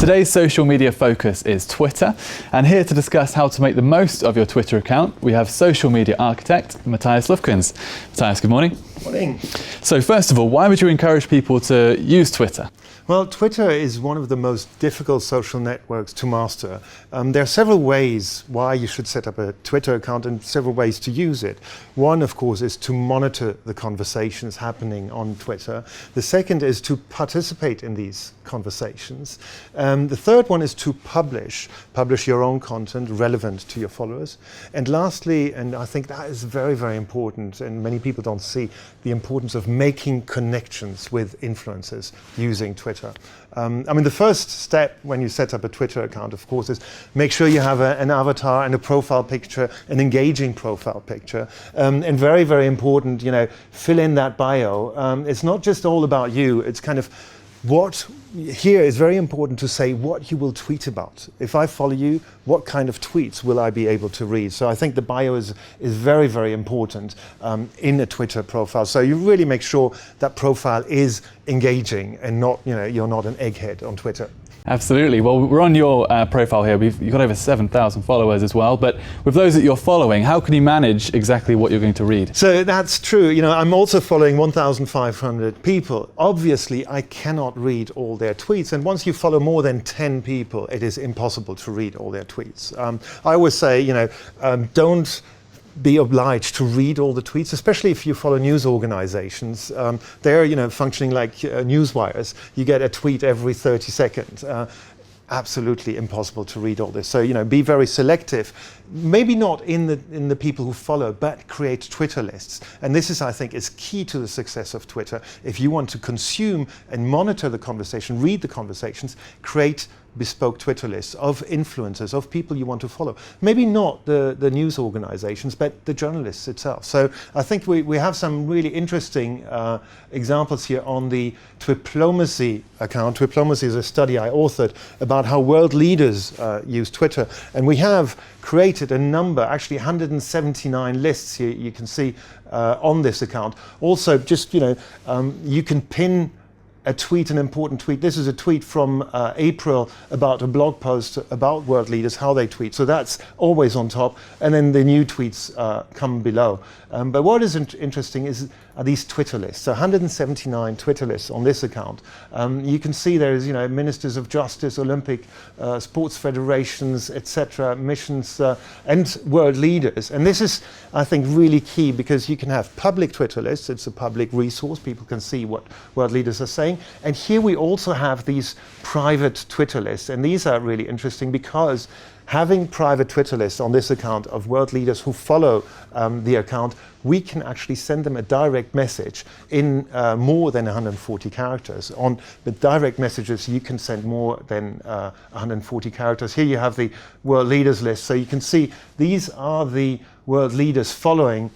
Today's social media focus is Twitter, and here to discuss how to make the most of your Twitter account, we have social media architect Matthias Lufkens. Matthias, good morning. Morning. So first of all, why would you encourage people to use Twitter? Well, Twitter is one of the most difficult social networks to master. There are several ways why you should set up a Twitter account and several ways to use it. One, of course, is to monitor the conversations happening on Twitter. The second is to participate in these conversations. The third one is to publish your own content relevant to your followers. And lastly, and I think that is very, very important, and many people don't see the importance of making connections with influencers using Twitter. The first step when you set up a Twitter account, of course, is make sure you have an avatar and a profile picture, an engaging profile picture. And very, very important, fill in that bio. It's not just all about you, it's kind of here is very important to say what you will tweet about. If I follow you, what kind of tweets will I be able to read? So I think the bio is very, very important in a Twitter profile. So you really make sure that profile is engaging and not, you're not an egghead on Twitter. Absolutely. Well, we're on your profile here. You've got over 7,000 followers as well. But with those that you're following, how can you manage exactly what you're going to read? So that's true. I'm also following 1,500 people. Obviously, I cannot read all their tweets. And once you follow more than 10 people, it is impossible to read all their tweets. I always say, don't be obliged to read all the tweets, especially if you follow news organizations. They're functioning like newswires. You get a tweet every 30 seconds. Absolutely impossible to read all this. So be very selective. Maybe not in the people who follow, but create Twitter lists. And this is, I think, is key to the success of Twitter. If you want to consume and monitor the conversation, read the conversations, create bespoke Twitter lists of influencers, of people you want to follow. Maybe not the news organizations, but the journalists itself. So I think we have some really interesting examples here on the Twiplomacy account. Twiplomacy is a study I authored about how world leaders use Twitter. And we have created a number, actually 179 lists here you can see on this account. Also, just, you can pin a tweet, an important tweet. This is a tweet from April about a blog post about world leaders, how they tweet. So that's always on top. And then the new tweets come below. But what is interesting are these Twitter lists. So 179 Twitter lists on this account. You can see there's, ministers of justice, Olympic, sports federations, etc., missions, and world leaders. And this is, I think, really key because you can have public Twitter lists. It's a public resource. People can see what world leaders are saying. And here we also have these private Twitter lists. And these are really interesting because having private Twitter lists on this account of world leaders who follow the account, we can actually send them a direct message in more than 140 characters. On the direct messages, you can send more than 140 characters. Here you have the world leaders list. So you can see these are the world leaders following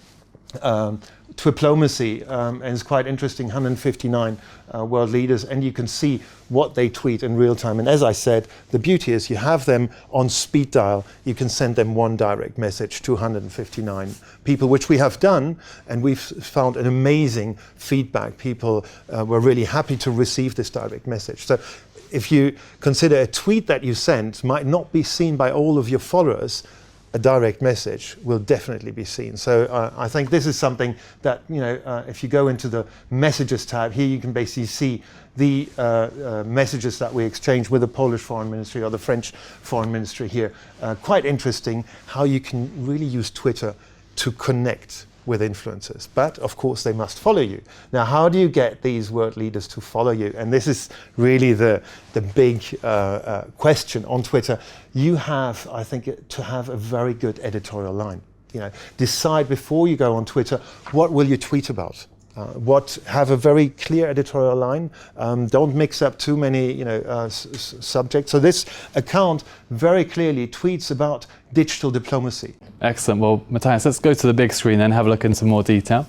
Twiplomacy, and it's quite interesting, 159 world leaders, and you can see what they tweet in real time. And as I said, the beauty is you have them on speed dial. You can send them one direct message to 159 people, which we have done, and we've found an amazing feedback. People were really happy to receive this direct message. So if you consider a tweet that you sent might not be seen by all of your followers, a direct message will definitely be seen. So I think this is something that, if you go into the messages tab, here you can basically see the messages that we exchange with the Polish Foreign Ministry or the French Foreign Ministry here. Quite interesting how you can really use Twitter to connect with influencers. But of course they must follow you. Now, how do you get these world leaders to follow you? And this is really the big question on Twitter. You have, I think, to have a very good editorial line. Decide before you go on Twitter, what will you tweet about? Have a very clear editorial line. Don't mix up too many subjects. So this account very clearly tweets about digital diplomacy. Excellent. Well, Matthias, let's go to the big screen and have a look in some more detail.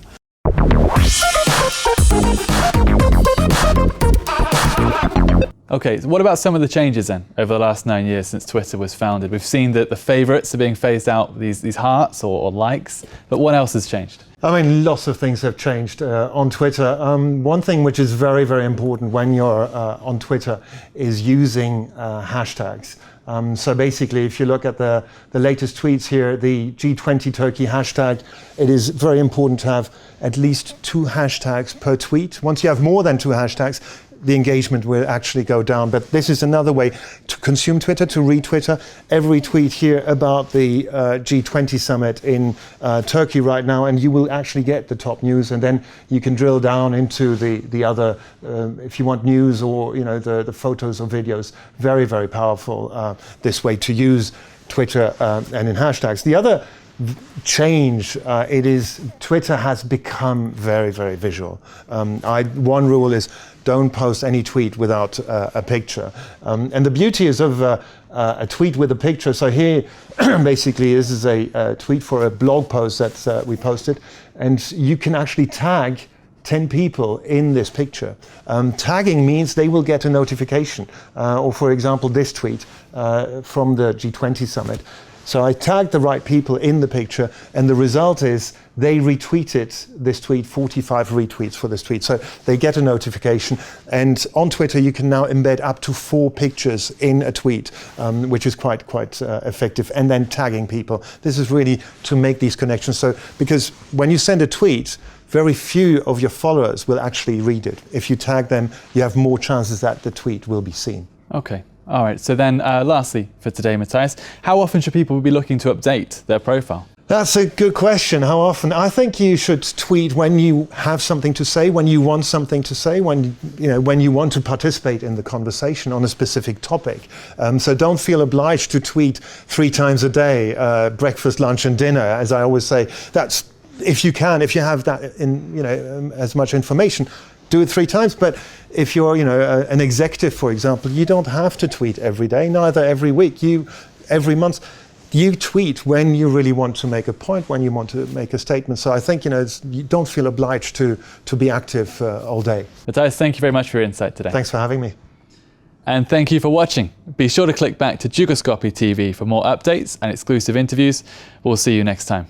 Okay, so what about some of the changes then over the last 9 years since Twitter was founded? We've seen that the favourites are being phased out, these hearts or likes, but what else has changed? I mean, lots of things have changed on Twitter. One thing which is very, very important when you're on Twitter is using hashtags. So basically, if you look at the latest tweets here, the G20 Turkey hashtag, it is very important to have at least 2 hashtags per tweet. Once you have more than 2 hashtags, the engagement will actually go down. But this is another way to consume Twitter, to read Twitter. Every tweet here about the G20 summit in Turkey right now, and you will actually get the top news, and then you can drill down into the other, if you want news or the photos or videos. Very, very powerful this way to use Twitter and in hashtags. The other change Twitter has become very, very visual. One rule is don't post any tweet without a picture. And the beauty is of a tweet with a picture. So here, basically, this is a tweet for a blog post that we posted, and you can actually tag 10 people in this picture. Tagging means they will get a notification. Or for example, this tweet from the G20 summit. So I tagged the right people in the picture, and the result is they retweeted this tweet, 45 retweets for this tweet. So they get a notification, and on Twitter you can now embed up to 4 pictures in a tweet, which is quite effective, and then tagging people. This is really to make these connections. So because when you send a tweet, very few of your followers will actually read it. If you tag them, you have more chances that the tweet will be seen. Okay. All right, so then lastly for today, Matthias, how often should people be looking to update their profile? That's a good question. How often? I think you should tweet when you have something to say, when you want something to say, when you want to participate in the conversation on a specific topic. So don't feel obliged to tweet 3 times a day, breakfast, lunch and dinner, as I always say. That's if you have that as much information, do it 3 times. But if you're an executive, for example, you don't have to tweet every day, neither every week, every month. You tweet when you really want to make a point, when you want to make a statement. So I think you don't feel obliged to be active all day. Matthias, thank you very much for your insight today. Thanks for having me. And thank you for watching. Be sure to click back to Dukascopy TV for more updates and exclusive interviews. We'll see you next time.